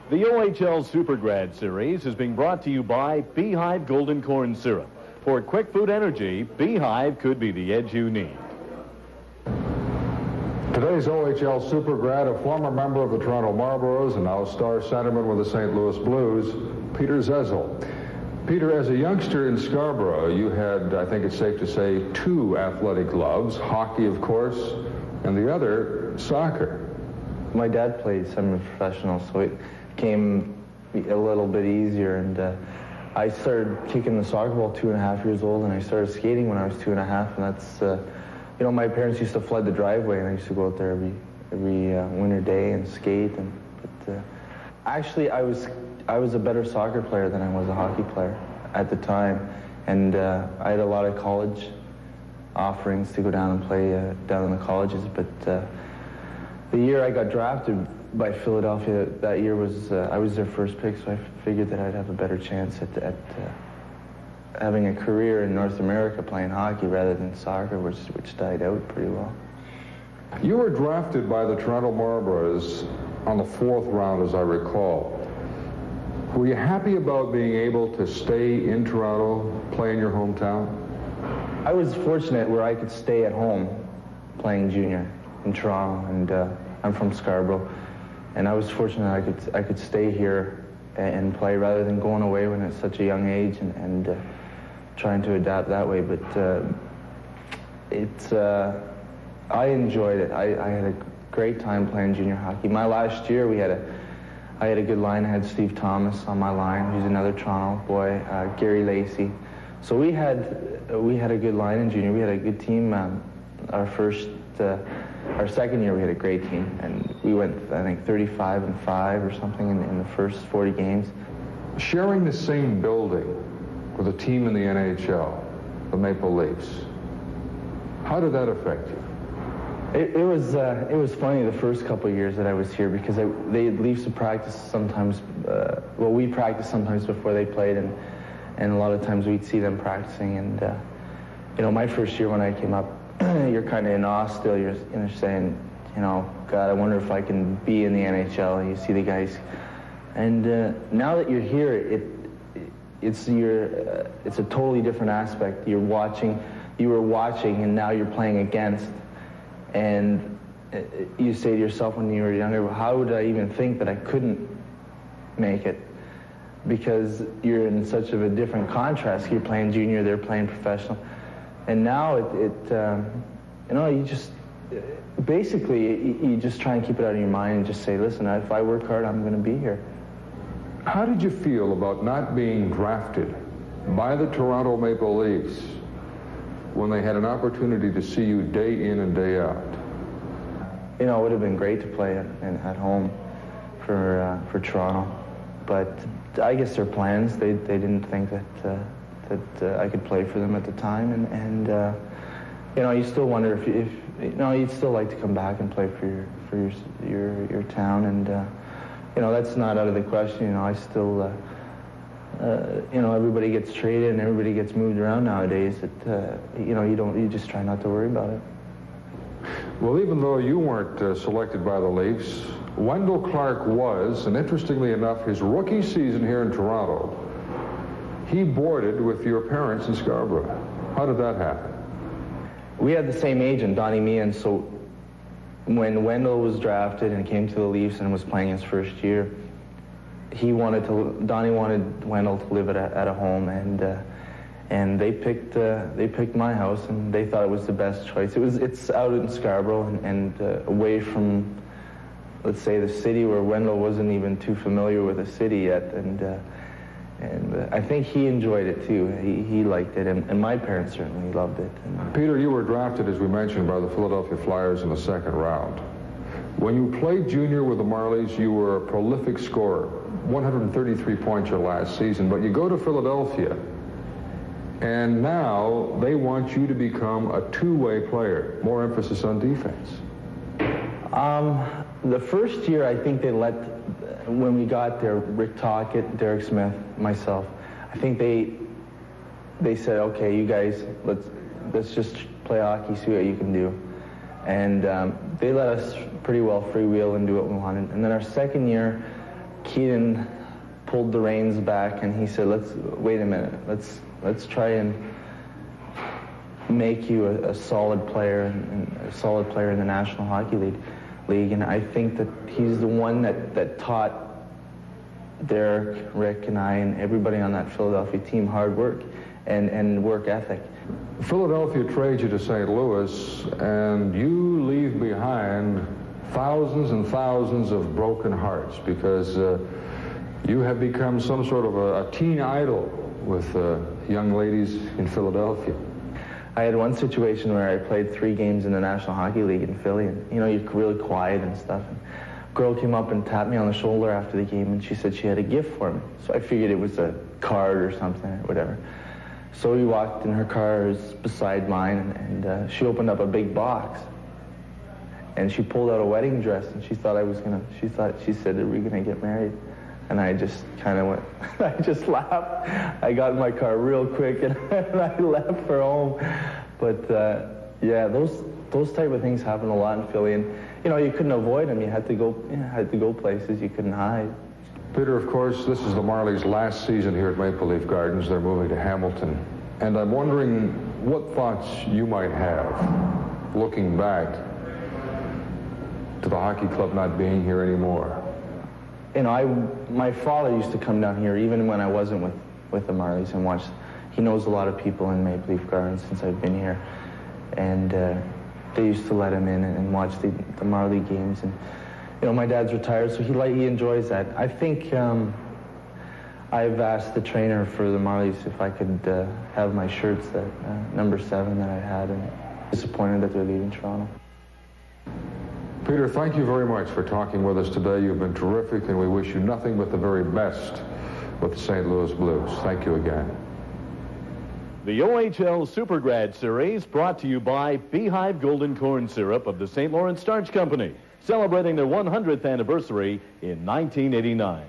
The OHL Super Grad Series is being brought to you by Beehive Golden Corn Syrup. For quick food energy, Beehive could be the edge you need. Today's OHL Super Grad, a former member of the Toronto Marlboros and now star centerman with the St. Louis Blues, Peter Zezel. Peter, as a youngster in Scarborough, you had, I think it's safe to say, two athletic loves, hockey, of course, and the other, soccer. My dad played semi-professional, so it came a little bit easier, and I started kicking the soccer ball 2.5 years old, and I started skating when I was 2.5, and that's, you know, my parents used to flood the driveway, and I used to go out there every winter day and skate, but actually I was a better soccer player than I was a hockey player at the time, and I had a lot of college offerings to go down and play down in the colleges, but the year I got drafted by Philadelphia, that year was I was their first pick, so I figured that I'd have a better chance at having a career in North America playing hockey rather than soccer, which died out pretty well. You were drafted by the Toronto Marlboros on the 4th round, as I recall. Were you happy about being able to stay in Toronto, play in your hometown? I was fortunate where I could stay at home playing junior in Toronto, and I'm from Scarborough, and I was fortunate I could stay here and play rather than going away when at such a young age and trying to adapt that way. But I enjoyed it. I had a great time playing junior hockey. My last year, I had a good line. I had Steve Thomas on my line, who's another Toronto boy, Gary Lacey. So we had a good line in junior. We had a good team. Our second year, we had a great team, and we went, I think, 35-5 or something in the first 40 games. Sharing the same building with a team in the NHL, the Maple Leafs, how did that affect you? It was funny the first couple of years that I was here, because the Leafs would practice sometimes. Well, we practiced sometimes before they played, and a lot of times we'd see them practicing. And you know, my first year when I came up, you're kind of in awe still. You're saying, you know, God, I wonder if I can be in the NHL. And you see the guys, and now that you're here, it's a totally different aspect. You were watching, and now you're playing against. And you say to yourself when you were younger, well, how would I even think that I couldn't make it? Because you're in such of a different contrast. You're playing junior, they're playing professional. And now you know, you just, basically, you just try and keep it out of your mind and just say, listen, if I work hard, I'm going to be here. How did you feel about not being drafted by the Toronto Maple Leafs when they had an opportunity to see you day in and day out? You know, it would have been great to play at home for Toronto, but I guess their plans, they didn't think that I could play for them at the time, and you know, you still wonder if you know, you'd still like to come back and play for your town, and you know, that's not out of the question. You know, I still you know, everybody gets traded and everybody gets moved around nowadays. You know, you just try not to worry about it. Well, even though you weren't selected by the Leafs, Wendell Clark was, and interestingly enough, his rookie season here in Toronto, he boarded with your parents in Scarborough. How did that happen? We had the same agent, Donnie Meehan, so when Wendell was drafted and came to the Leafs and was playing his first year, Donnie wanted Wendell to live at a home, and they picked my house, and they thought it was the best choice. It's out in Scarborough and away from, let's say, the city, where Wendell wasn't even too familiar with the city yet, and I think he enjoyed it too. He liked it, and my parents certainly loved it. Peter, you were drafted, as we mentioned, by the Philadelphia Flyers in the 2nd round. When you played junior with the Marlies, you were a prolific scorer, 133 points your last season, but you go to Philadelphia, and now they want you to become a two-way player, more emphasis on defense. The first year, I think they let, when we got there, Rick Tocchet, Derek Smith, myself, I think they said, okay, you guys, let's just play hockey, see what you can do. And they let us pretty well freewheel and do what we wanted. And then our second year, Keaton pulled the reins back and he said, wait a minute, let's try and make you a solid player and a solid player in the National Hockey League. And I think that he's the one that taught Derek, Rick, and I, and everybody on that Philadelphia team hard work and work ethic. Philadelphia trades you to St. Louis, and you leave behind thousands and thousands of broken hearts because you have become some sort of a teen idol with young ladies in Philadelphia. I had one situation where I played 3 games in the National Hockey League in Philly, and you know, you're really quiet and stuff. And a girl came up and tapped me on the shoulder after the game, and she said she had a gift for me. So I figured it was a card or something or whatever. So we walked in her car, it was beside mine, and she opened up a big box. And she pulled out a wedding dress, and she said, "Are we gonna get married?" And I just kind of went, I just laughed. I got in my car real quick and I left for home. But yeah, those type of things happen a lot in Philly, and you know, you couldn't avoid them. You had to go places. You couldn't hide. Peter, of course, this is the Marlies' last season here at Maple Leaf Gardens. They're moving to Hamilton. And I'm wondering what thoughts you might have looking back to the hockey club not being here anymore. You know, my father used to come down here even when I wasn't with the Marlies and watch. He knows a lot of people in Maple Leaf Gardens since I've been here. And they used to let him in and watch the Marley games. And you know, my dad's retired, so he enjoys that. I think I've asked the trainer for the Marlies if I could have my shirts, that number 7 that I had, and disappointed that they're leaving Toronto. Peter, thank you very much for talking with us today. You've been terrific, and we wish you nothing but the very best with the St. Louis Blues. Thank you again. The OHL Super Grad Series brought to you by Beehive Golden Corn Syrup of the St. Lawrence Starch Company, celebrating their 100th anniversary in 1989.